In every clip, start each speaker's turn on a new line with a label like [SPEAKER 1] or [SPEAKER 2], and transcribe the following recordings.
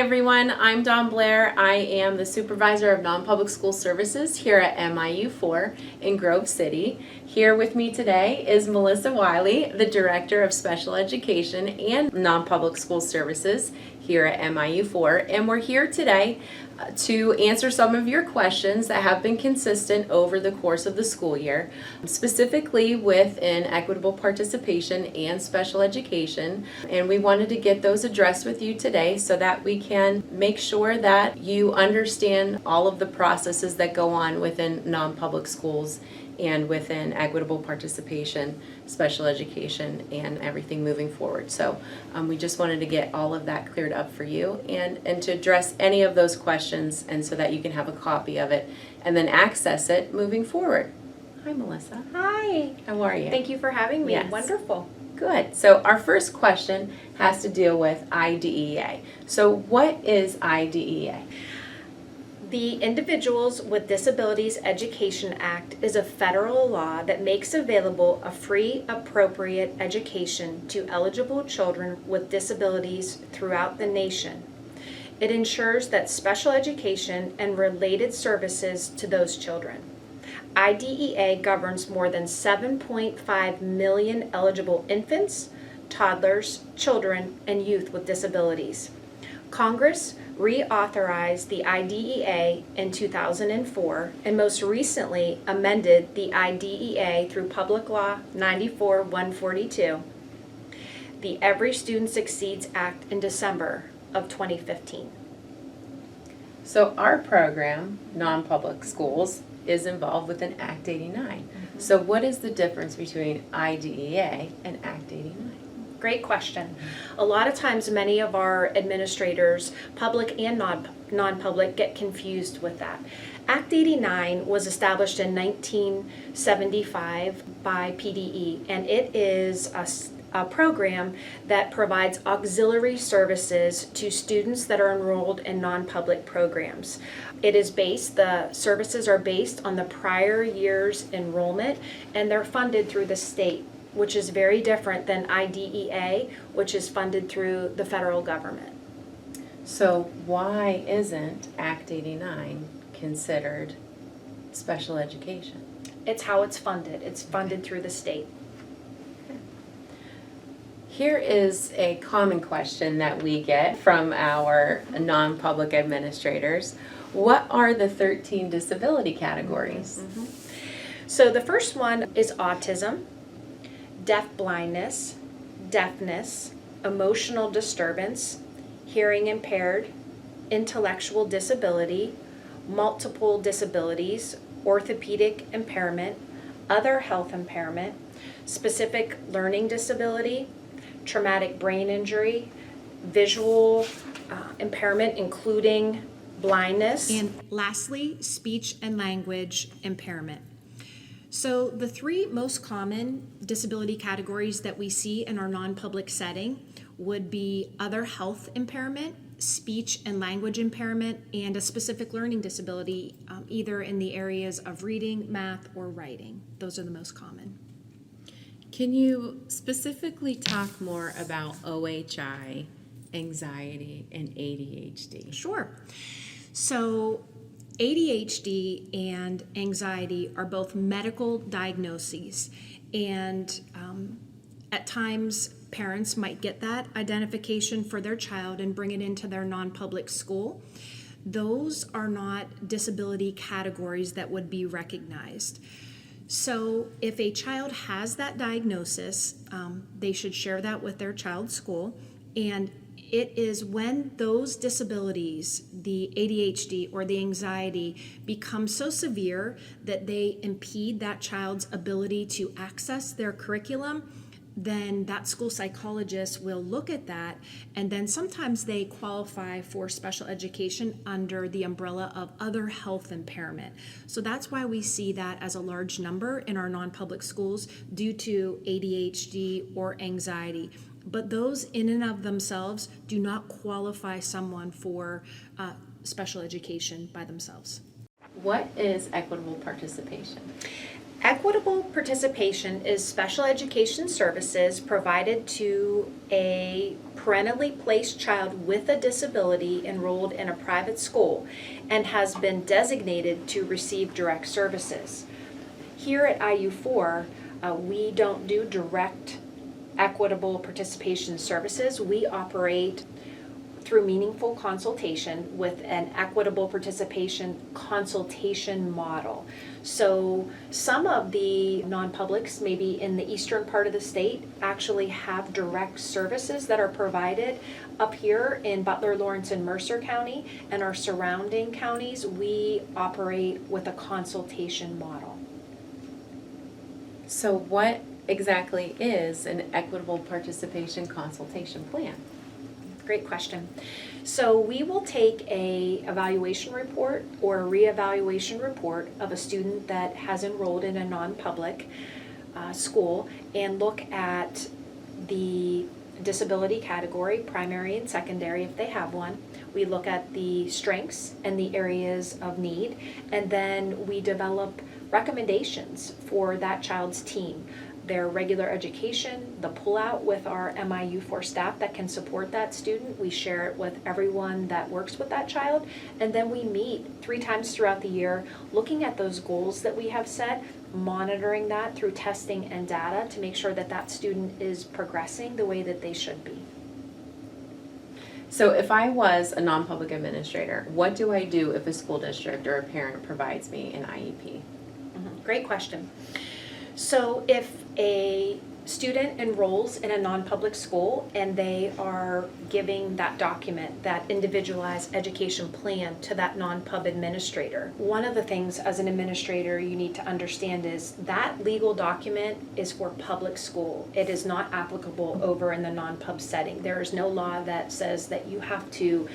[SPEAKER 1] everyone, I'm Dawn Blair. I am the Supervisor of Non-Public School Services here at MIU4 in Grove City. Here with me today is Melissa Wiley, the Director of Special Education and Non-Public School Services here at MIU4. And we're here today to answer some of your questions that have been consistent over the course of the school year, specifically within equitable participation and special education. And we wanted to get those addressed with you today so that we can make sure that you understand all of the processes that go on within non-public schools and within equitable participation, special education, and everything moving forward. So we just wanted to get all of that cleared up for you and to address any of those questions, and so that you can have a copy of it and then access it moving forward. Hi, Melissa.
[SPEAKER 2] Hi.
[SPEAKER 1] How are you?
[SPEAKER 2] Thank you for having me.
[SPEAKER 1] Yes.
[SPEAKER 2] Wonderful.
[SPEAKER 1] Good. So our first question has to deal with IDEA. So what is IDEA?
[SPEAKER 2] The Individuals with Disabilities Education Act is a federal law that makes available a free, appropriate education to eligible children with disabilities throughout the nation. It ensures that special education and related services to those children. IDEA governs more than 7.5 million eligible infants, toddlers, children, and youth with disabilities. Congress reauthorized the IDEA in 2004 and most recently amended the IDEA through Public Law 94-142, the Every Student Succeeds Act, in December of 2015.
[SPEAKER 1] So our program, Non-Public Schools, is involved with an Act 89. So what is the difference between IDEA and Act 89?
[SPEAKER 2] Great question. A lot of times many of our administrators, public and non-public, get confused with that. Act 89 was established in 1975 by PDE, and it is a program that provides auxiliary services to students that are enrolled in non-public programs. The services are based on the prior year's enrollment, and they're funded through the state, which is very different than IDEA, which is funded through the federal government.
[SPEAKER 1] So why isn't Act 89 considered special education?
[SPEAKER 2] It's how it's funded. It's funded through the state.
[SPEAKER 1] Here is a common question that we get from our non-public administrators. What are the 13 disability categories?
[SPEAKER 2] So the first one is autism, deaf-blindness, deafness, emotional disturbance, hearing impaired, intellectual disability, multiple disabilities, orthopedic impairment, other health impairment, specific learning disability, traumatic brain injury, visual impairment including blindness,
[SPEAKER 3] and lastly, speech and language impairment. So the three most common disability categories that we see in our non-public setting would be other health impairment, speech and language impairment, and a specific learning disability, either in the areas of reading, math, or writing. Those are the most common.
[SPEAKER 1] Can you specifically talk more about OHI, anxiety, and ADHD?
[SPEAKER 3] Sure. So ADHD and anxiety are both medical diagnoses, and at times parents might get that identification for their child and bring it into their non-public school. Those are not disability categories that would be recognized. So if a child has that diagnosis, they should share that with their child's school, and it is when those disabilities, the ADHD or the anxiety, become so severe that they impede that child's ability to access their curriculum, then that school psychologist will look at that, and then sometimes they qualify for special education under the umbrella of other health impairment. So that's why we see that as a large number in our non-public schools due to ADHD or anxiety. But those in and of themselves do not qualify someone for special education by themselves.
[SPEAKER 1] What is equitable participation?
[SPEAKER 2] Equitable participation is special education services provided to a parentally placed child with a disability enrolled in a private school and has been designated to receive direct services. Here at IU4, we don't do direct equitable participation services. We operate through meaningful consultation with an equitable participation consultation model. So some of the non-publics, maybe in the eastern part of the state, actually have direct services that are provided. Up here in Butler, Lawrence, and Mercer County and our surrounding counties, we operate with a consultation model.
[SPEAKER 1] So what exactly is an equitable participation consultation plan?
[SPEAKER 2] Great question. So we will take a evaluation report or a reevaluation report of a student that has enrolled in a non-public school and look at the disability category, primary and secondary if they have one. We look at the strengths and the areas of need, and then we develop recommendations for that child's team. Their regular education, the pullout with our MIU4 staff that can support that student. We share it with everyone that works with that child. And then we meet 3 times throughout the year, looking at those goals that we have set, monitoring that through testing and data to make sure that that student is progressing the way that they should be.
[SPEAKER 1] So if I was a non-public administrator, what do I do if a school district or a parent provides me an IEP?
[SPEAKER 2] Great question. So if a student enrolls in a non-public school and they are giving that document, that individualized education plan to that non-pub administrator, one of the things as an administrator you need to understand is that legal document is for public school. It is not applicable over in the non-pub setting. There is no law that says that you have to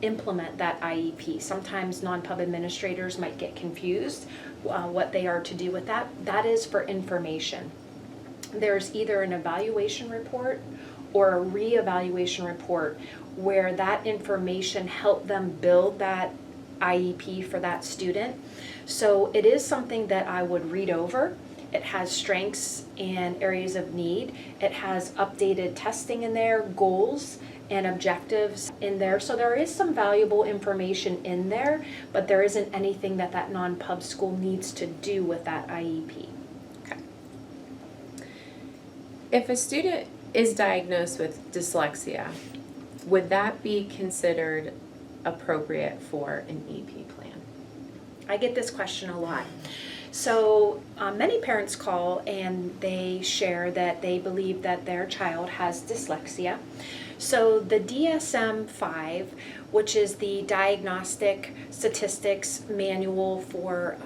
[SPEAKER 2] implement that IEP. Sometimes non-pub administrators might get confused what they are to do with that. That is for information. There's either an evaluation report or a re-evaluation report where that information helped them build that IEP for that student. So it is something that I would read over. It has strengths and areas of need. It has updated testing in there, goals and objectives in there. So there is some valuable information in there, but there isn't anything that that non-pub school needs to do with that IEP.
[SPEAKER 1] Okay. If a student is diagnosed with dyslexia, would that be considered appropriate for an EP plan?
[SPEAKER 2] I get this question a lot. So many parents call and they share that they believe that their child has dyslexia. So the DSM-5, which is the Diagnostic Statistics Manual for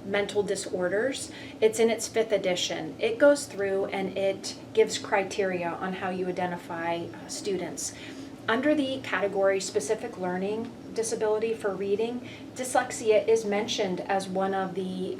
[SPEAKER 2] mental disorders, it's in its 5th edition. It goes through and it gives criteria on how you identify students. Under the category specific learning disability for reading, dyslexia is mentioned as one of the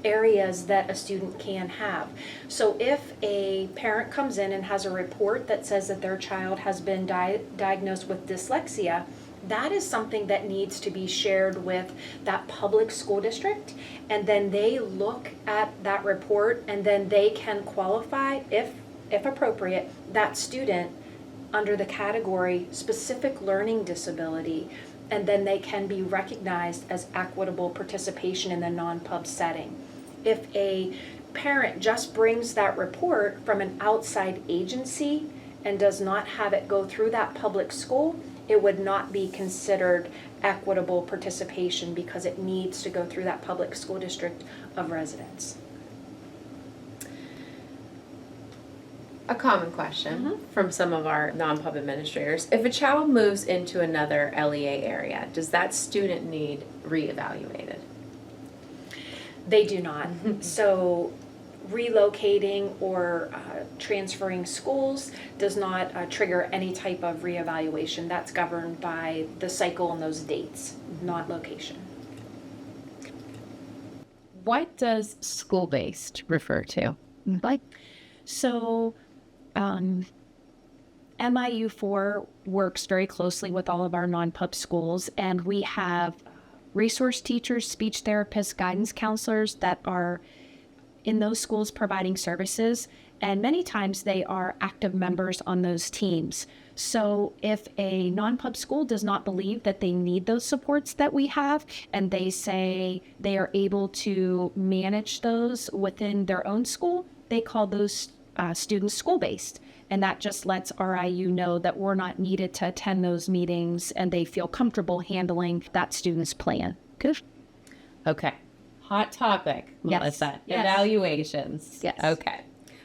[SPEAKER 2] areas that a student can have. So if a parent comes in and has a report that says that their child has been diagnosed with dyslexia, that is something that needs to be shared with that public school district, and then they look at that report and then they can qualify, if appropriate, that student under the category specific learning disability, and then they can be recognized as equitable participation in the non-pub setting. If a parent just brings that report from an outside agency and does not have it go through that public school, it would not be considered equitable participation because it needs to go through that public school district of residence.
[SPEAKER 1] A common question from some of our non-pub administrators. If a child moves into another LEA area, does that student need reevaluated?
[SPEAKER 2] They do not. So relocating or transferring schools does not trigger any type of reevaluation. That's governed by the cycle and those dates, not location.
[SPEAKER 4] What does school-based refer to?
[SPEAKER 3] So MIU4 works very closely with all of our non-pub schools, and we have resource teachers, speech therapists, guidance counselors that are in those schools providing services. And many times they are active members on those teams. So if a non-pub school does not believe that they need those supports that we have, and they say they are able to manage those within their own school, they call those students school-based. And that just lets RIU know that we're not needed to attend those meetings, and they feel comfortable handling that student's plan.
[SPEAKER 4] Good. Okay. Hot topic,
[SPEAKER 3] Yes.
[SPEAKER 4] Melissa.
[SPEAKER 3] Yes.
[SPEAKER 4] Evaluations.
[SPEAKER 3] Yes.
[SPEAKER 4] Okay.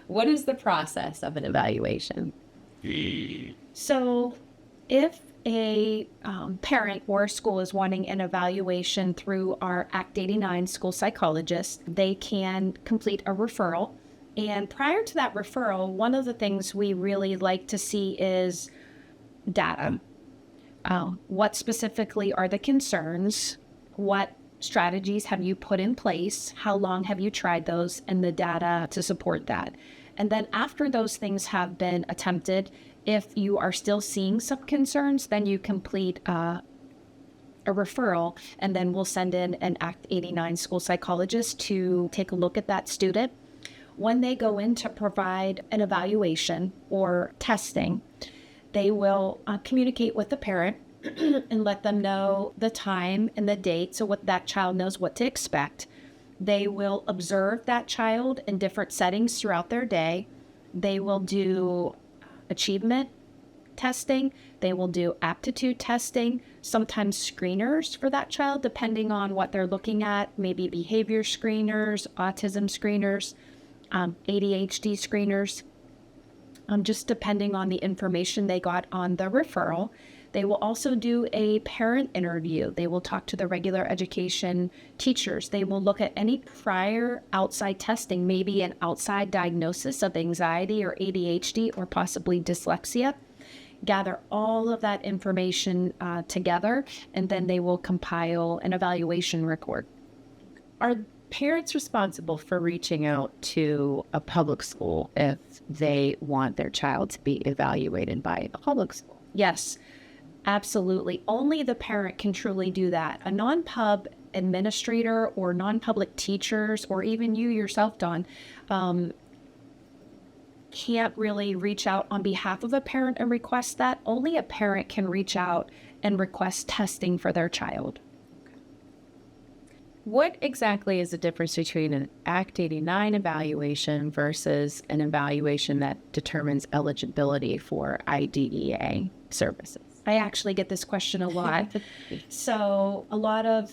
[SPEAKER 4] What is the process of an evaluation?
[SPEAKER 3] So if a parent or a school is wanting an evaluation through our Act 89 school psychologist, they can complete a referral. And prior to that referral, one of the things we really like to see is data. What specifically are the concerns? What strategies have you put in place? How long have you tried those? And the data to support that. And then after those things have been attempted, if you are still seeing some concerns, then you complete a referral, and then we'll send in an Act 89 school psychologist to take a look at that student. When they go in to provide an evaluation or testing, they will communicate with the parent and let them know the time and the date so what that child knows what to expect. They will observe that child in different settings throughout their day. They will do achievement testing. They will do aptitude testing, sometimes screeners for that child, depending on what they're looking at, maybe behavior screeners, autism screeners, ADHD screeners, just depending on the information they got on the referral. They will also do a parent interview. They will talk to the regular education teachers. They will look at any prior outside testing, maybe an outside diagnosis of anxiety or ADHD or possibly dyslexia. Gather all of that information together, and then they will compile an evaluation report.
[SPEAKER 4] Are parents responsible for reaching out to a public school if they want their child to be evaluated by a public school?
[SPEAKER 3] Yes, absolutely. Only the parent can truly do that. A non-pub administrator or non-public teachers, or even you yourself, Dawn, can't really reach out on behalf of a parent and request that. Only a parent can reach out and request testing for their child.
[SPEAKER 4] What exactly is the difference between an Act 89 evaluation versus an evaluation that determines eligibility for IDEA services?
[SPEAKER 3] I actually get this question a lot. So a lot of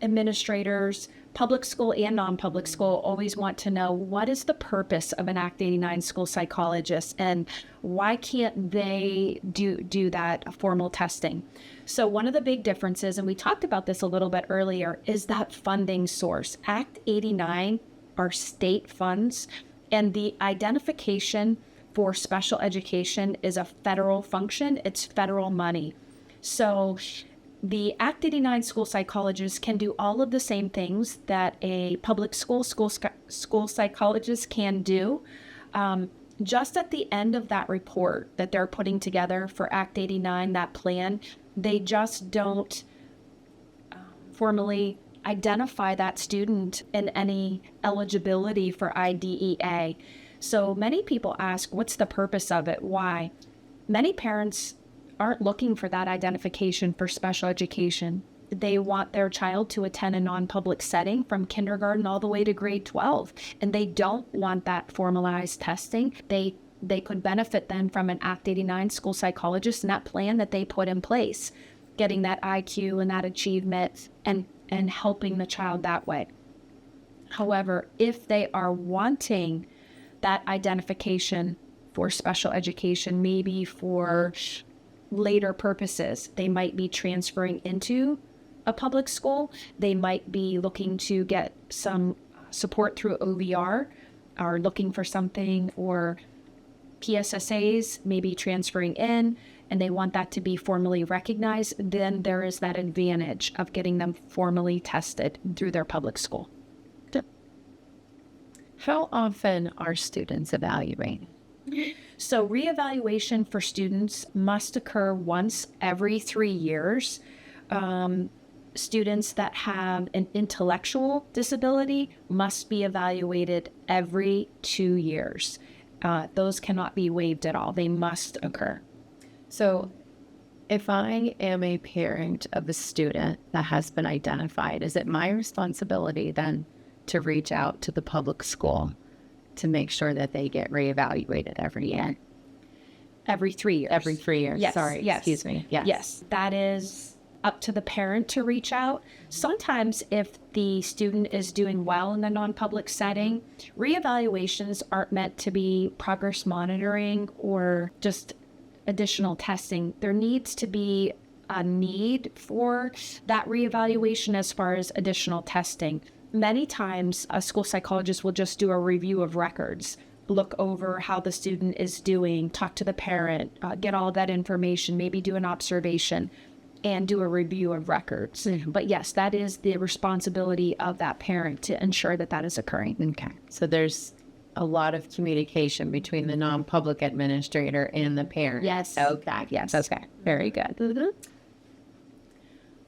[SPEAKER 3] administrators, public school and non-public school, always want to know, what is the purpose of an Act 89 school psychologist, and why can't they do that formal testing? So one of the big differences, and we talked about this a little bit earlier, is that funding source. Act 89 are state funds, and the identification for special education is a federal function. It's federal money. So the Act 89 school psychologist can do all of the same things that a public school psychologist can do. Just at the end of that report that they're putting together for Act 89, that plan, they just don't formally identify that student in any eligibility for IDEA. So many people ask, what's the purpose of it? Why? Many parents aren't looking for that identification for special education. They want their child to attend a non-public setting from kindergarten all the way to grade 12, and they don't want that formalized testing. They could benefit then from an Act 89 school psychologist and that plan that they put in place, getting that IQ and that achievement and helping the child that way. However, if they are wanting that identification for special education, maybe for later purposes, they might be transferring into a public school. They might be looking to get some support through OVR, or looking for something, or PSSAs, maybe transferring in, and they want that to be formally recognized. Then there is that advantage of getting them formally tested through their public school.
[SPEAKER 4] How often are students evaluated?
[SPEAKER 3] So reevaluation for students must occur once every 3 years. Students that have an intellectual disability must be evaluated every 2 years. those cannot be waived at all. They must occur.
[SPEAKER 4] So if I am a parent of a student that has been identified, is it my responsibility then to reach out to the public school to make sure that they get reevaluated every year?
[SPEAKER 3] Every 3 years.
[SPEAKER 4] Every 3 years.
[SPEAKER 3] Yes.
[SPEAKER 4] Sorry.
[SPEAKER 3] Yes.
[SPEAKER 4] Excuse me. Yes.
[SPEAKER 3] Yes. That is up to the parent to reach out. Sometimes if the student is doing well in a non-public setting, reevaluations aren't meant to be progress monitoring or just additional testing. There needs to be a need for that reevaluation as far as additional testing. Many times a school psychologist will just do a review of records, look over how the student is doing, talk to the parent, get all that information, maybe do an observation and do a review of records. But yes, that is the responsibility of that parent to ensure that that is occurring.
[SPEAKER 4] Okay. So there's a lot of communication between the non-public administrator and the parent.
[SPEAKER 3] Yes.
[SPEAKER 4] Okay.
[SPEAKER 3] Yes.
[SPEAKER 4] Okay. Very good.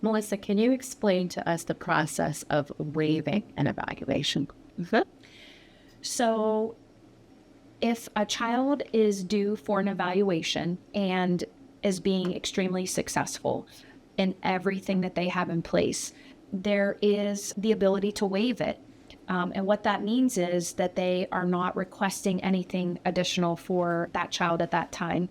[SPEAKER 4] Melissa, can you explain to us the process of waiving an evaluation?
[SPEAKER 3] So if a child is due for an evaluation and is being extremely successful in everything that they have in place, there is the ability to waive it. And what that means is that they are not requesting anything additional for that child at that time.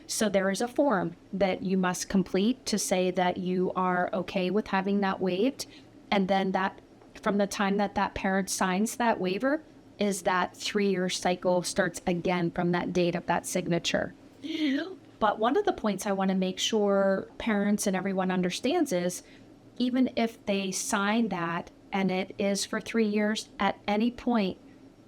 [SPEAKER 3] So there is a form that you must complete to say that you are okay with having that waived. And then that, from the time that that parent signs that waiver, is that 3-year cycle starts again from that date of that signature. But one of the points I want to make sure parents and everyone understands is, even if they sign that and it is for 3 years, at any point,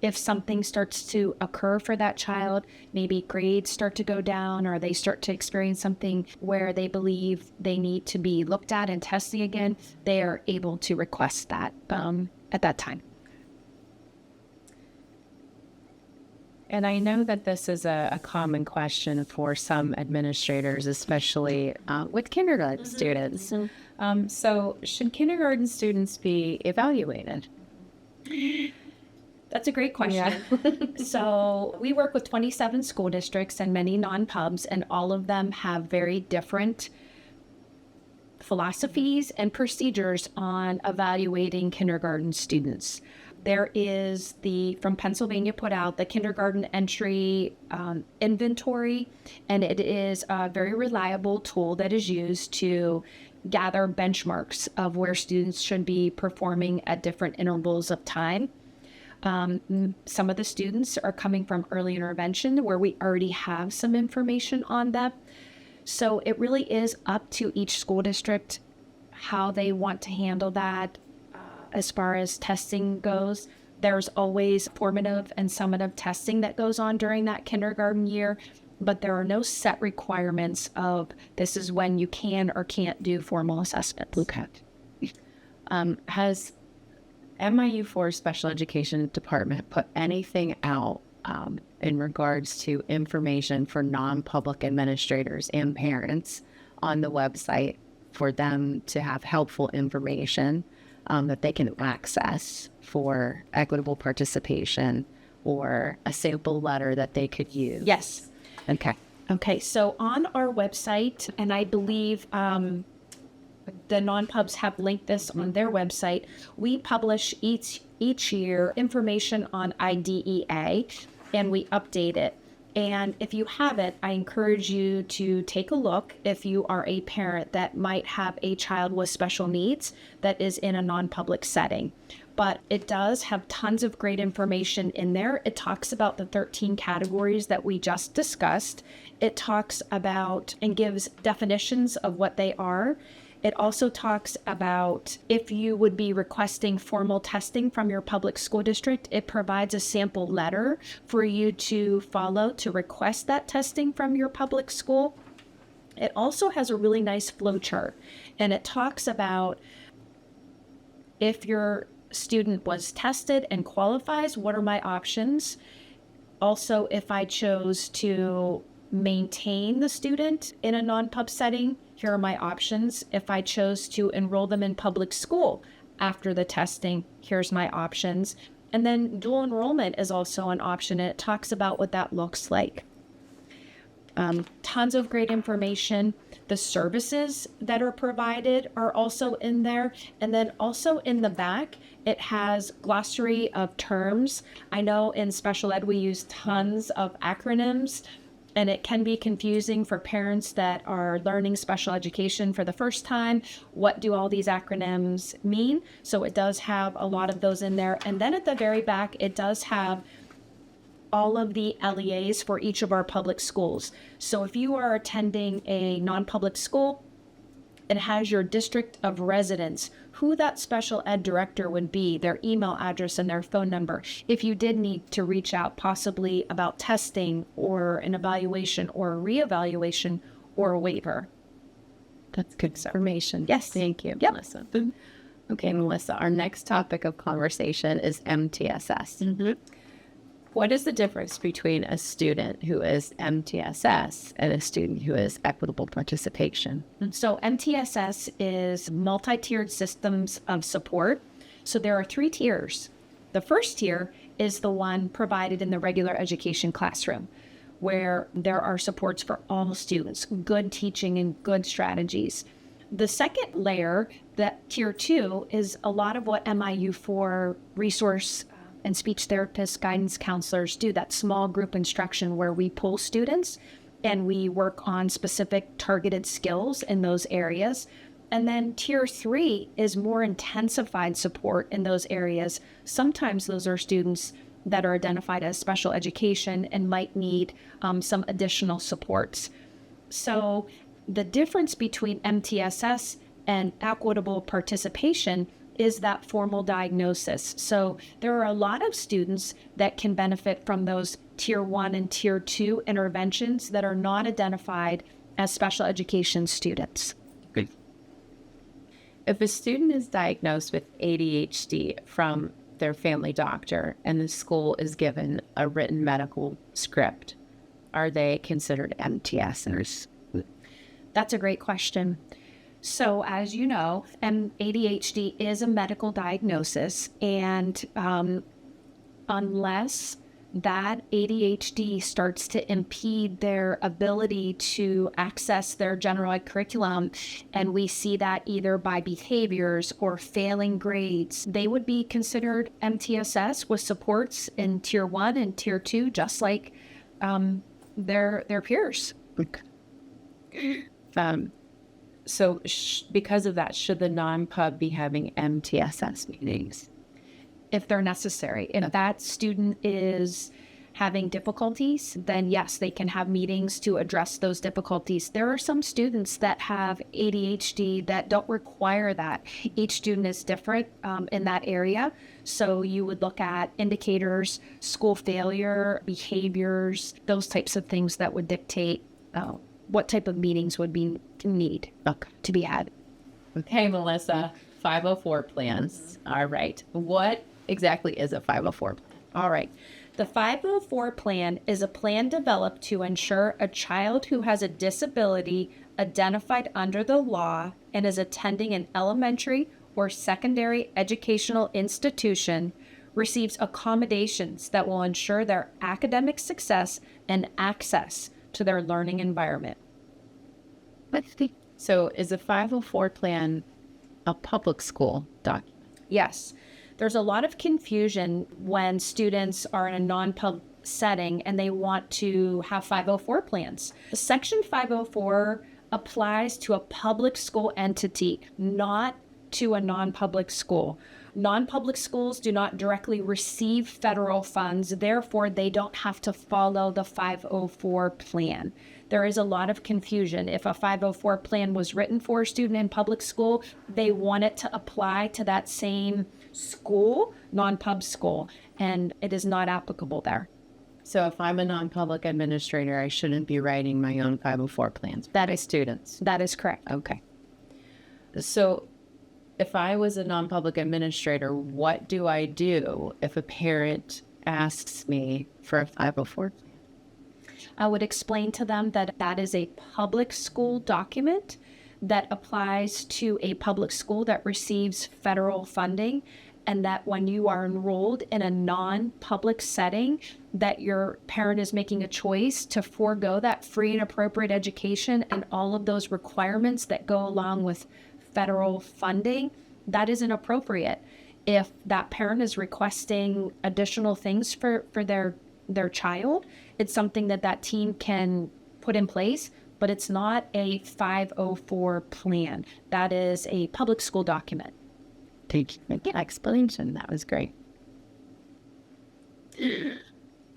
[SPEAKER 3] if something starts to occur for that child, maybe grades start to go down or they start to experience something where they believe they need to be looked at and testing again, they are able to request that at that time.
[SPEAKER 4] And I know that this is a common question for some administrators, especially with kindergarten students. So should kindergarten students be evaluated?
[SPEAKER 3] That's a great question. So we work with 27 school districts and many non-pubs, and all of them have very different philosophies and procedures on evaluating kindergarten students. There is from Pennsylvania put out the kindergarten entry inventory, and it is a very reliable tool that is used to gather benchmarks of where students should be performing at different intervals of time. Some of the students are coming from early intervention where we already have some information on them. So it really is up to each school district how they want to handle that. As far as testing goes, there's always formative and summative testing that goes on during that kindergarten year, but there are no set requirements of this is when you can or can't do formal assessments.
[SPEAKER 4] Okay. Has MIU4 Special Education Department put anything out in regards to information for non-public administrators and parents on the website for them to have helpful information that they can access for equitable participation, or a sample letter that they could use?
[SPEAKER 3] Yes.
[SPEAKER 4] Okay.
[SPEAKER 3] So on our website, and I believe the non-pubs have linked this on their website, we publish each year information on IDEA, and we update it. And if you haven't, I encourage you to take a look if you are a parent that might have a child with special needs that is in a non-public setting. But it does have tons of great information in there. It talks about the 13 categories that we just discussed. It talks about and gives definitions of what they are. It also talks about if you would be requesting formal testing from your public school district, it provides a sample letter for you to follow to request that testing from your public school. It also has a really nice flow chart, and it talks about if your student was tested and qualifies, what are my options? Also, if I chose to maintain the student in a non-pub setting, here are my options. If I chose to enroll them in public school after the testing, here's my options. And then dual enrollment is also an option, and it talks about what that looks like. Tons of great information. The services that are provided are also in there. And then also in the back, it has glossary of terms. I know in special ed we use tons of acronyms, and it can be confusing for parents that are learning special education for the first time. What do all these acronyms mean? So it does have a lot of those in there. And then at the very back, it does have all of the LEAs for each of our public schools. So if you are attending a non-public school, it has your district of residence, who that special ed director would be, their email address and their phone number. If you did need to reach out possibly about testing or an evaluation or a reevaluation or a waiver.
[SPEAKER 4] That's good information.
[SPEAKER 3] Yes.
[SPEAKER 4] Thank you,
[SPEAKER 3] Yep.
[SPEAKER 4] Melissa. Okay, Melissa, our next topic of conversation is MTSS. What is the difference between a student who is MTSS and a student who is equitable participation?
[SPEAKER 3] So MTSS is multi-tiered systems of support. So there are 3 tiers. The first tier is the one provided in the regular education classroom, where there are supports for all students, good teaching and good strategies. The second layer, that tier 2, is a lot of what MIU4 resource and speech therapists, guidance counselors do, that small group instruction where we pull students and we work on specific targeted skills in those areas. And then tier 3 is more intensified support in those areas. Sometimes those are students that are identified as special education and might need some additional supports. So the difference between MTSS and equitable participation is that formal diagnosis. So there are a lot of students that can benefit from those tier 1 and tier 2 interventions that are not identified as special education students.
[SPEAKER 4] Good. If a student is diagnosed with ADHD from their family doctor and the school is given a written medical script, are they considered MTSers?
[SPEAKER 3] That's a great question. So as you know, ADHD is a medical diagnosis, and unless that ADHD starts to impede their ability to access their general ed curriculum, and we see that either by behaviors or failing grades, they would be considered MTSS with supports in tier 1 and tier 2, just like their peers.
[SPEAKER 4] So because of that, should the non-pub be having MTSS meetings?
[SPEAKER 3] If they're necessary. If that student is having difficulties, then yes, they can have meetings to address those difficulties. There are some students that have ADHD that don't require that. Each student is different in that area. So you would look at indicators, school failure, behaviors, those types of things that would dictate what type of meetings would be need to be had.
[SPEAKER 4] Okay, Melissa, 504 plans. All right. What exactly is a 504 plan?
[SPEAKER 3] All right. The 504 plan is a plan developed to ensure a child who has a disability identified under the law and is attending an elementary or secondary educational institution receives accommodations that will ensure their academic success and access to their learning environment.
[SPEAKER 4] So is a 504 plan a public school document?
[SPEAKER 3] Yes. There's a lot of confusion when students are in a non-pub setting and they want to have 504 plans. Section 504 applies to a public school entity, not to a non-public school. Non-public schools do not directly receive federal funds, therefore they don't have to follow the 504 plan. There is a lot of confusion. If a 504 plan was written for a student in public school, they want it to apply to that same school, non-pub school, and it is not applicable there.
[SPEAKER 4] So if I'm a non-public administrator, I shouldn't be writing my own 504 plans.
[SPEAKER 3] That is
[SPEAKER 4] students.
[SPEAKER 3] That is correct.
[SPEAKER 4] Okay. So if I was a non-public administrator, what do I do if a parent asks me for a 504 plan?
[SPEAKER 3] I would explain to them that that is a public school document that applies to a public school that receives federal funding, and that when you are enrolled in a non-public setting, that your parent is making a choice to forego that free and appropriate education and all of those requirements that go along with federal funding, that is inappropriate. If that parent is requesting additional things for their child, it's something that team can put in place, but it's not a 504 plan. That is a public school document.
[SPEAKER 4] Thank you for the explanation. That was great.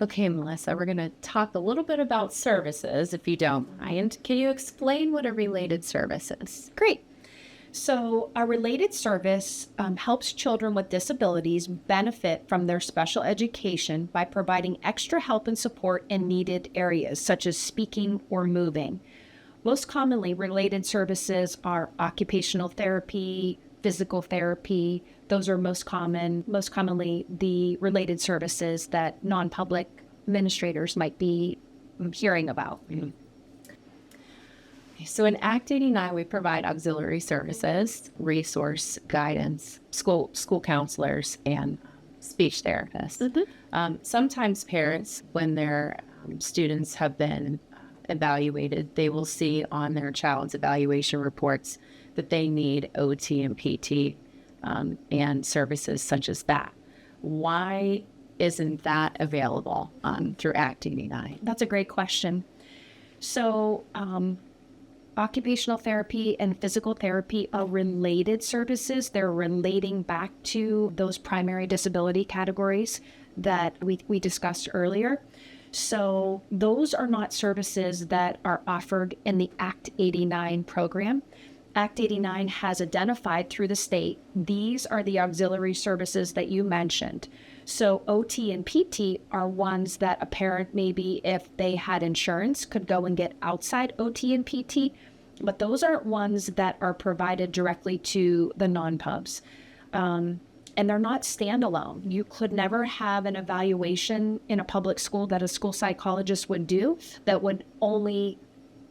[SPEAKER 4] Okay, Melissa, we're going to talk a little bit about services, if you don't mind. Can you explain what a related service is?
[SPEAKER 3] Great. So a related service helps children with disabilities benefit from their special education by providing extra help and support in needed areas, such as speaking or moving. Most commonly, related services are occupational therapy, physical therapy. Those are most commonly the related services that non-public administrators might be hearing about.
[SPEAKER 4] Mm-hmm. So in Act 89, we provide auxiliary services, resource guidance, school counselors, and speech therapists. Mm-hmm. Sometimes parents, when their students have been evaluated, they will see on their child's evaluation reports that they need OT and PT and services such as that. Why isn't that available through Act 89?
[SPEAKER 3] That's a great question. So, occupational therapy and physical therapy are related services. They're relating back to those primary disability categories that we discussed earlier. So those are not services that are offered in the Act 89 program. Act 89 has identified through the state, these are the auxiliary services that you mentioned. So OT and PT are ones that a parent, maybe if they had insurance, could go and get outside OT and PT, but those aren't ones that are provided directly to the non-pubs. And they're not standalone. You could never have an evaluation in a public school that a school psychologist would do that would only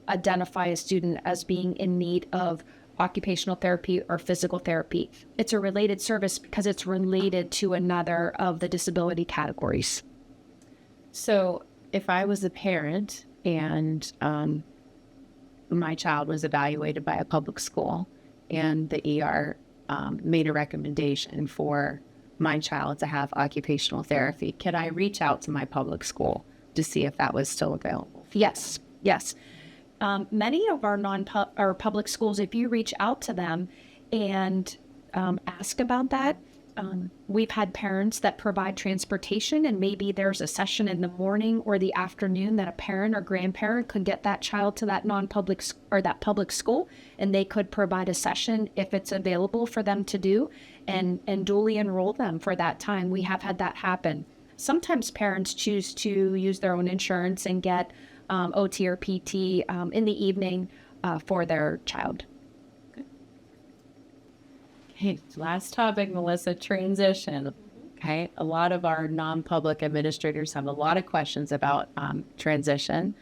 [SPEAKER 3] identify a student as being in need of occupational therapy or physical therapy. It's a related service because it's related to another of the disability categories.
[SPEAKER 4] So if I was a parent and my child was evaluated by a public school and the ER made a recommendation for my child to have occupational therapy, could I reach out to my public school to see if that was still available?
[SPEAKER 3] Yes. Many of our public schools, if you reach out to them and ask about that, we've had parents that provide transportation, and maybe there's a session in the morning or the afternoon that a parent or grandparent could get that child to that non-public or that public school, and they could provide a session if it's available for them to do and duly enroll them for that time. We have had that happen. Sometimes parents choose to use their own insurance and get OT or PT in the evening for their child.
[SPEAKER 4] Okay, last topic, Melissa, transition. Okay, a lot of our non-public administrators have a lot of questions about transition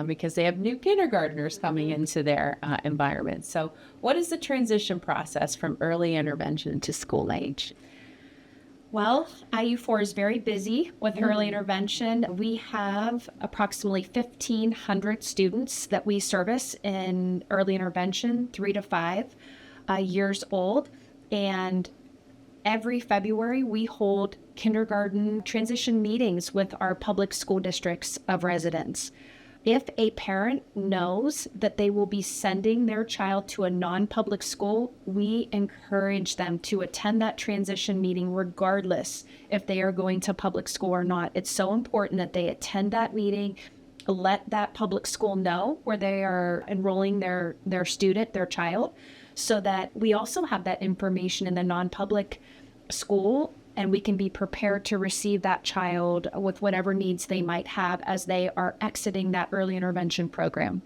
[SPEAKER 4] because they have new kindergartners coming into their environment. So what is the transition process from early intervention to school age?
[SPEAKER 3] Well, IU4 is very busy with early intervention. We have approximately 1,500 students that we service in early intervention, 3 to 5 years old. And every February, we hold kindergarten transition meetings with our public school districts of residence. If a parent knows that they will be sending their child to a non-public school, we encourage them to attend that transition meeting regardless if they are going to public school or not. It's so important that they attend that meeting, let that public school know where they are enrolling their student, their child, so that we also have that information in the non-public school, and we can be prepared to receive that child with whatever needs they might have as they are exiting that early intervention program.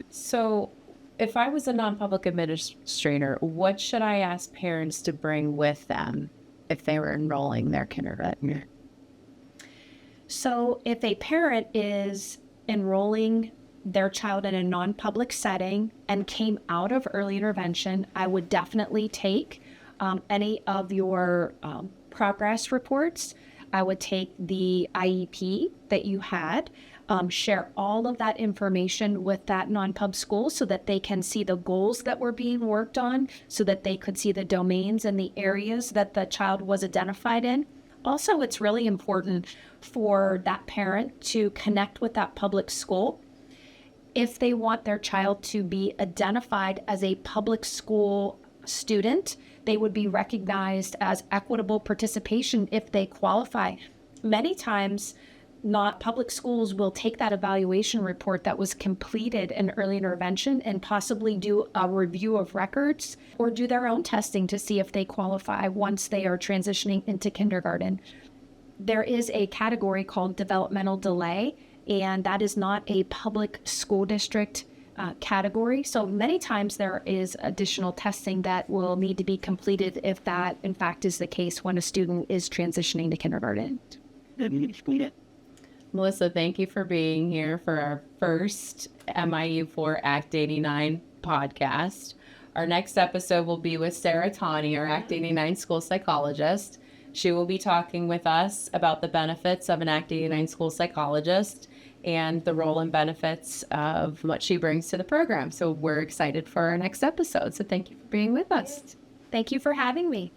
[SPEAKER 4] So if I was a non-public administrator, what should I ask parents to bring with them if they were enrolling their kindergarten?
[SPEAKER 3] So if a parent is enrolling their child in a non-public setting and came out of early intervention, I would definitely take any of your progress reports. I would take the IEP that you had, share all of that information with that non-pub school so that they can see the goals that were being worked on, so that they could see the domains and the areas that the child was identified in. Also, it's really important for that parent to connect with that public school. If they want their child to be identified as a public school student, they would be recognized as equitable participation if they qualify. Many times, not public schools will take that evaluation report that was completed in early intervention and possibly do a review of records or do their own testing to see if they qualify once they are transitioning into kindergarten. There is a category called developmental delay, and that is not a public school district category. So many times there is additional testing that will need to be completed if that in fact is the case when a student is transitioning to kindergarten.
[SPEAKER 4] Melissa, thank you for being here for our first MIU4 Act 89 podcast. Our next episode will be with Sarah Tawney, our Act 89 school psychologist. She will be talking with us about the benefits of an Act 89 school psychologist and the role and benefits of what she brings to the program. So we're excited for our next episode. So thank you for being with us.
[SPEAKER 3] Thank you for having me.